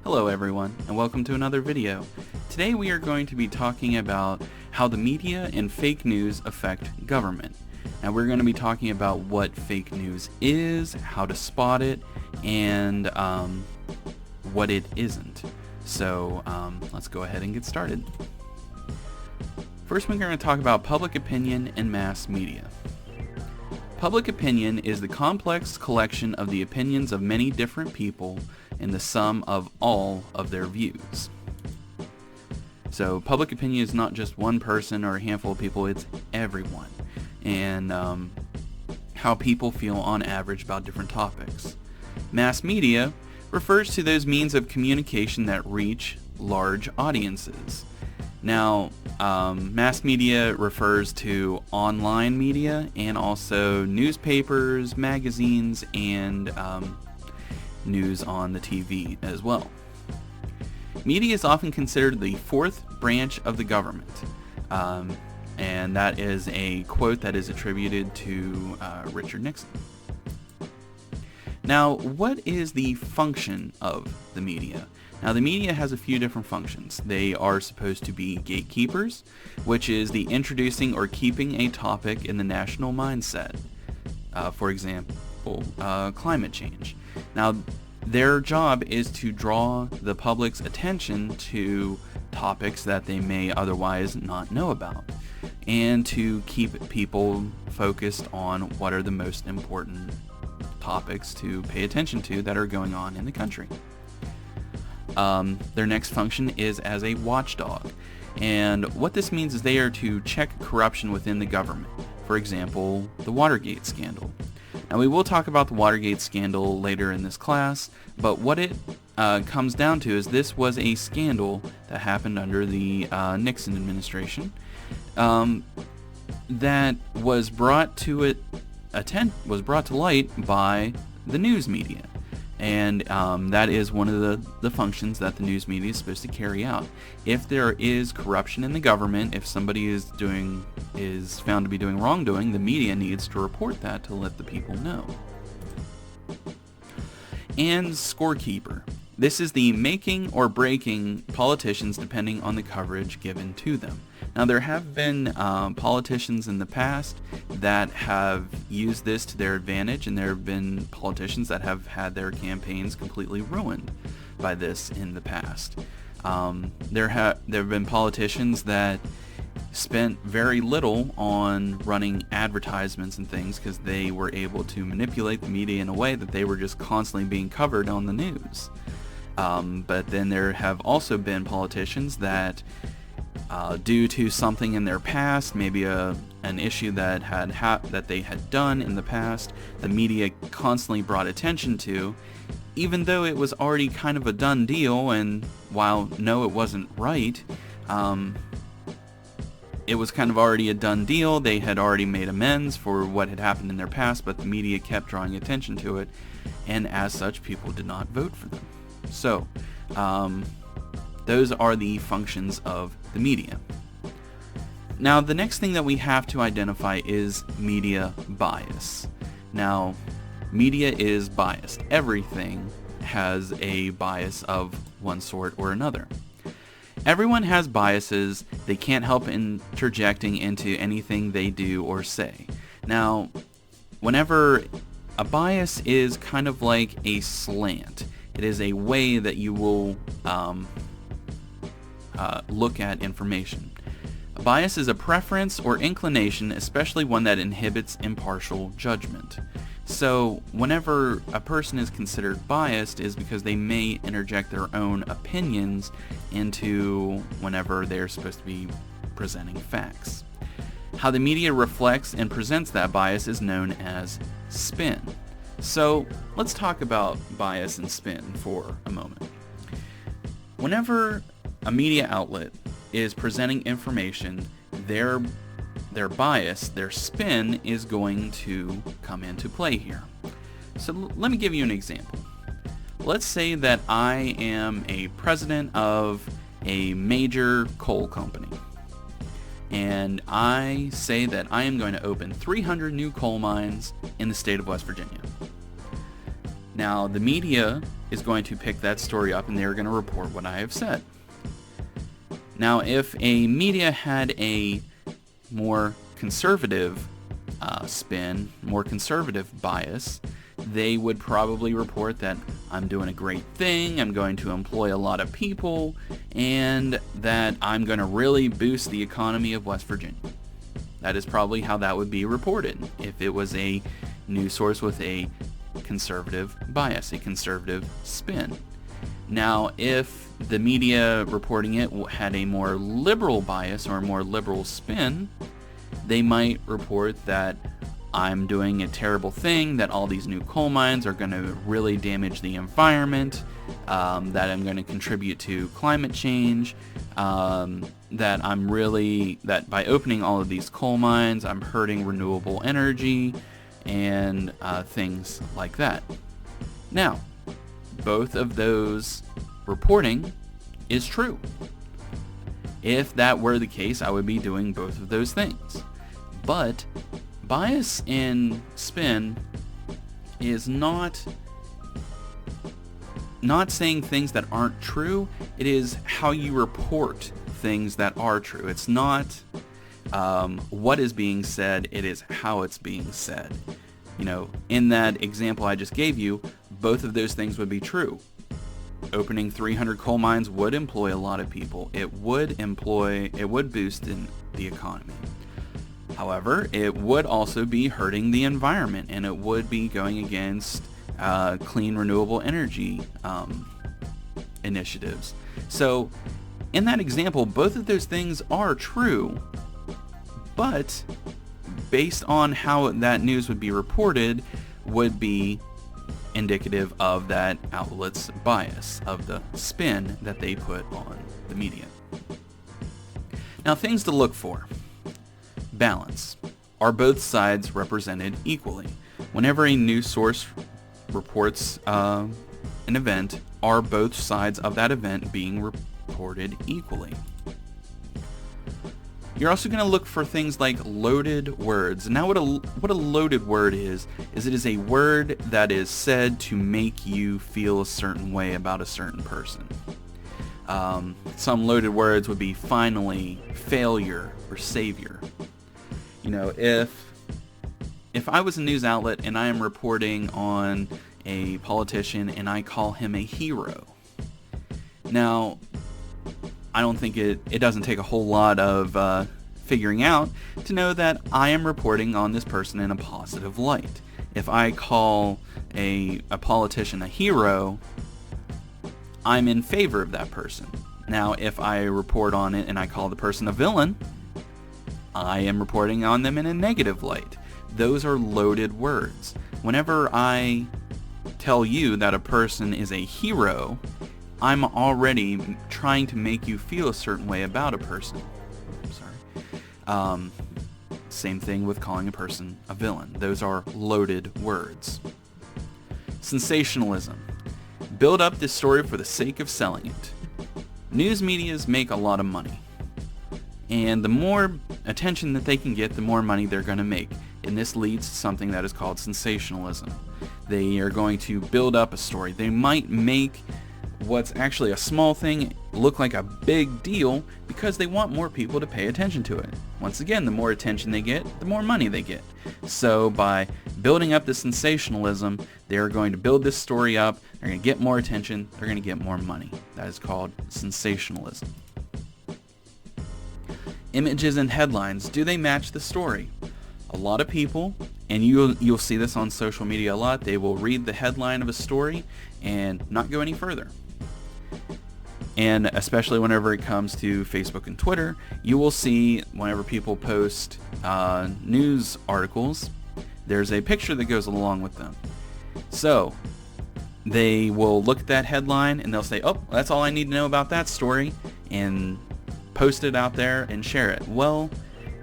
Hello everyone, and welcome to another video. Today we are going to be talking about how the media and fake news affect government. Now we're going to be talking about what fake news is, how to spot it, and what it isn't. So let's go ahead and get started. First we're going to talk about public opinion and mass media. Public opinion is the complex collection of the opinions of many different people and the sum of all of their views. So public opinion is not just one person or a handful of people, it's everyone. And how people feel on average about different topics. Mass media refers to those means of communication that reach large audiences. Now, mass media refers to online media and also newspapers, magazines, and news on the TV as well. Media is often considered the fourth branch of the government, and that is a quote that is attributed to Richard Nixon. Now, what is the function of the media? Now, the media has a few different functions. They are supposed to be gatekeepers, which is the introducing or keeping a topic in the national mindset. For example, climate change. Now, their job is to draw the public's attention to topics that they may otherwise not know about, and to keep people focused on what are the most important topics to pay attention to that are going on in the country. Their next function is as a watchdog, and what this means is they are to check corruption within the government. For example, the Watergate scandal. Now, we will talk about the Watergate scandal later in this class, but what it comes down to is this was a scandal that happened under the Nixon administration that was brought to light by the news media. And that is one of the functions that the news media is supposed to carry out. If there is corruption in the government, if somebody is found to be doing wrongdoing, the media needs to report that to let the people know. And scorekeeper. This is the making or breaking politicians depending on the coverage given to them. Now, there have been politicians in the past that have used this to their advantage, and there have been politicians that have had their campaigns completely ruined by this in the past. There have been politicians that spent very little on running advertisements and things because they were able to manipulate the media in a way that they were just constantly being covered on the news. But then there have also been politicians that due to something in their past, maybe an issue that they had done in the past, the media constantly brought attention to, even though it was already kind of a done deal. And while no, it wasn't right, it was kind of already a done deal. They had already made amends for what had happened in their past, but the media kept drawing attention to it, and as such, people did not vote for them. So, those are the functions of the media. Now, the next thing that we have to identify is media bias. Now, media is biased. Everything has a bias of one sort or another. Everyone has biases. They can't help interjecting into anything they do or say. Now, whenever a bias is kind of like a slant, it is a way that you will look at information. A bias is a preference or inclination, especially one that inhibits impartial judgment. So whenever a person is considered biased is because they may interject their own opinions into whenever they're supposed to be presenting facts. How the media reflects and presents that bias is known as spin. So let's talk about bias and spin for a moment. Whenever a media outlet is presenting information, their bias, their spin is going to come into play here. So let me give you an example. Let's say that I am a president of a major coal company, and I say that I am going to open 300 new coal mines in the state of West Virginia. Now, the media is going to pick that story up and they're going to report what I have said. Now, if a media had a more conservative spin, more conservative bias, they would probably report that I'm doing a great thing, I'm going to employ a lot of people, and that I'm going to really boost the economy of West Virginia. That is probably how that would be reported if it was a news source with a conservative bias, a conservative spin. Now, if the media reporting it had a more liberal bias or a more liberal spin, they might report that I'm doing a terrible thing, that all these new coal mines are going to really damage the environment, that I'm going to contribute to climate change, that by opening all of these coal mines, I'm hurting renewable energy, and things like that. Now, both of those reporting is true. If that were the case, I would be doing both of those things. But bias and spin is not saying things that aren't true. It is how you report things that are true. It's not what is being said, it is how it's being said. You know, in that example I just gave you, both of those things would be true. Opening 300 coal mines would employ a lot of people. It would boost in the economy. However, it would also be hurting the environment, and it would be going against clean renewable energy initiatives. So, in that example, both of those things are true, but based on how that news would be reported would be indicative of that outlet's bias, of the spin that they put on the media. Now, things to look for. Balance. Are both sides represented equally? Whenever a news source reports an event, are both sides of that event being reported equally? You're also going to look for things like loaded words. Now, what a loaded word is it is a word that is said to make you feel a certain way about a certain person. Some loaded words would be finally, failure, or savior. You know, if I was a news outlet and I am reporting on a politician and I call him a hero, now, I don't think it doesn't take a whole lot of figuring out to know that I am reporting on this person in a positive light. If I call a politician a hero, I'm in favor of that person. Now, if I report on it and I call the person a villain, I am reporting on them in a negative light. Those are loaded words. Whenever I tell you that a person is a hero, I'm already trying to make you feel a certain way about a person. Same thing with calling a person a villain. Those are loaded words. Sensationalism. Build up this story for the sake of selling it. News medias make a lot of money. And the more attention that they can get, the more money they're going to make. And this leads to something that is called sensationalism. They are going to build up a story. They might make what's actually a small thing look like a big deal because they want more people to pay attention to it. Once again, the more attention they get, the more money they get. So by building up the sensationalism, they're going to build this story up, they're going to get more attention, they're going to get more money. That is called sensationalism. Images and headlines, do they match the story? A lot of people, and you'll see this on social media a lot, they will read the headline of a story and not go any further. And especially whenever it comes to Facebook and Twitter, you will see whenever people post news articles, there's a picture that goes along with them. So they will look at that headline and they'll say, oh, that's all I need to know about that story, and post it out there and share it. Well,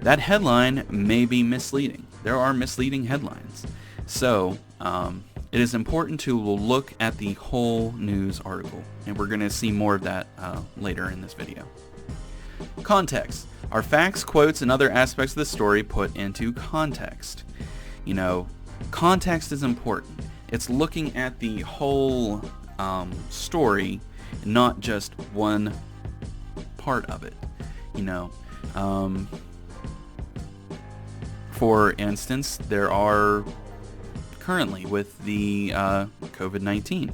that headline may be misleading. There are misleading headlines. So it is important to look at the whole news article, and we're going to see more of that later in this video. Context. Are facts, quotes, and other aspects of the story put into context? You know, context is important. It's looking at the whole story, not just one part of it. You know, for instance, there are currently with the COVID-19,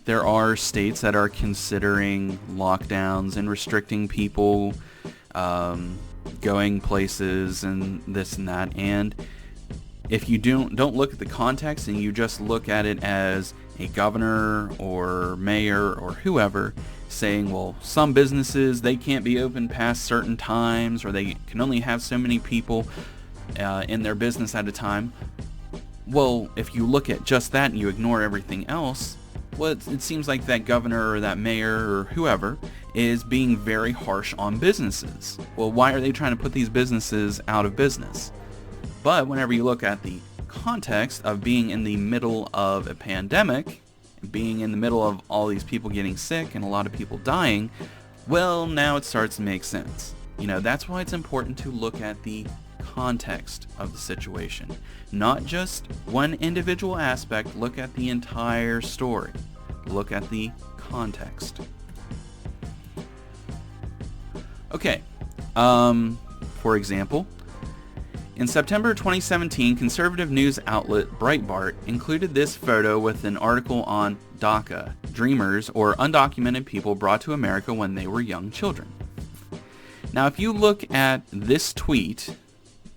there are states that are considering lockdowns and restricting people going places and this and that. And if you don't look at the context and you just look at it as a governor or mayor or whoever saying, well, some businesses, they can't be open past certain times, or they can only have so many people in their business at a time. Well, if you look at just that and you ignore everything else, well, it seems like that governor or that mayor or whoever is being very harsh on businesses. Well, why are they trying to put these businesses out of business? But whenever you look at the context of being in the middle of a pandemic, being in the middle of all these people getting sick and a lot of people dying, well, now it starts to make sense. You know, that's why it's important to look at the context of the situation. Not just one individual aspect, look at the entire story. Look at the context. Okay, for example, in September 2017, conservative news outlet Breitbart included this photo with an article on DACA, dreamers or undocumented people brought to America when they were young children. Now, if you look at this tweet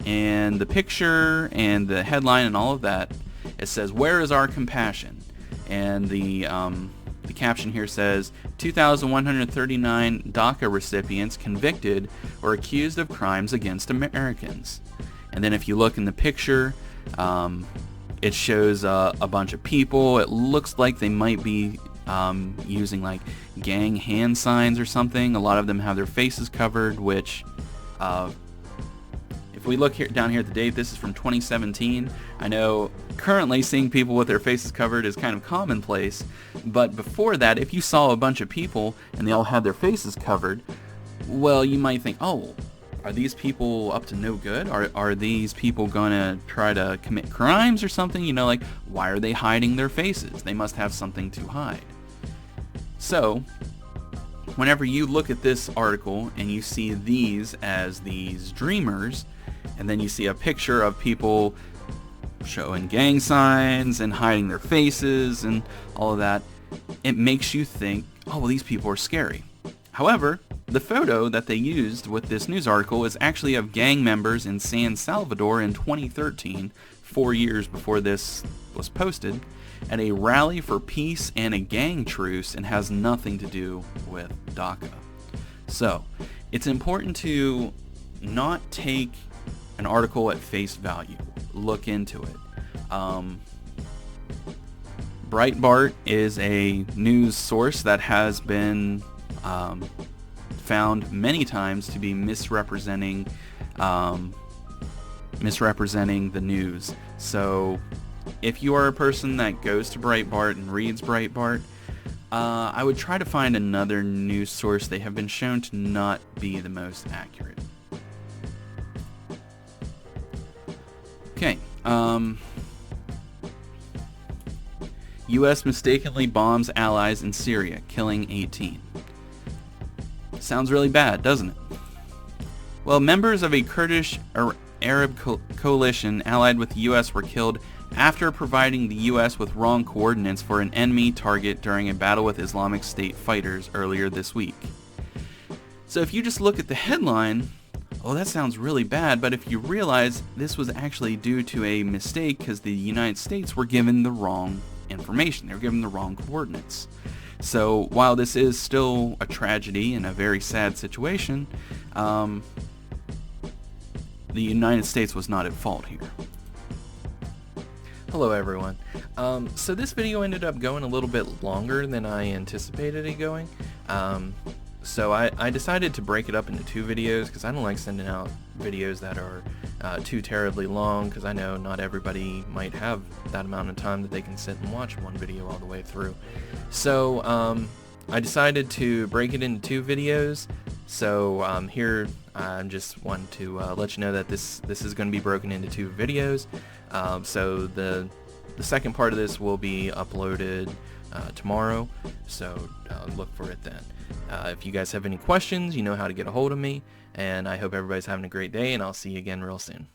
and the picture and the headline and all of that, it says, "Where is our compassion?" And the caption here says, 2,139 DACA recipients convicted or accused of crimes against Americans. And then if you look in the picture, it shows a bunch of people. It looks like they might be using like gang hand signs or something. A lot of them have their faces covered, which if we look down here at the date, this is from 2017. I know currently seeing people with their faces covered is kind of commonplace, but before that, if you saw a bunch of people and they all had their faces covered, well, you might think, oh, are these people up to no good? Are these people gonna try to commit crimes or something? You know, like, why are they hiding their faces? They must have something to hide. So, whenever you look at this article and you see these as these dreamers, and then you see a picture of people showing gang signs and hiding their faces and all of that, it makes you think, oh, well, these people are scary. However, the photo that they used with this news article is actually of gang members in San Salvador in 2013, 4 years before this was posted, at a rally for peace and a gang truce, and has nothing to do with DACA. So, it's important to not take an article at face value. Look into it. Breitbart is a news source that has been found many times to be misrepresenting the news. So if you are a person that goes to Breitbart and reads Breitbart, I would try to find another news source. They have been shown to not be the most accurate. Okay. U.S. mistakenly bombs allies in Syria, killing 18. Sounds really bad, doesn't it? Well, members of a Kurdish Arab coalition allied with the U.S. were killed after providing the U.S. with wrong coordinates for an enemy target during a battle with Islamic State fighters earlier this week. So if you just look at the headline, oh, that sounds really bad, but if you realize this was actually due to a mistake because the United States were given the wrong information. They were given the wrong coordinates. So while this is still a tragedy and a very sad situation, the United States was not at fault here. Hello everyone. So this video ended up going a little bit longer than I anticipated it going. So I decided to break it up into 2 videos because I don't like sending out videos that are too terribly long, because I know not everybody might have that amount of time that they can sit and watch one video all the way through. So I decided to break it into 2 videos. So here I just want to let you know that this is going to be broken into 2 videos. So the second part of this will be uploaded tomorrow, so look for it then. If you guys have any questions, you know how to get a hold of me, and I hope everybody's having a great day, and I'll see you again real soon.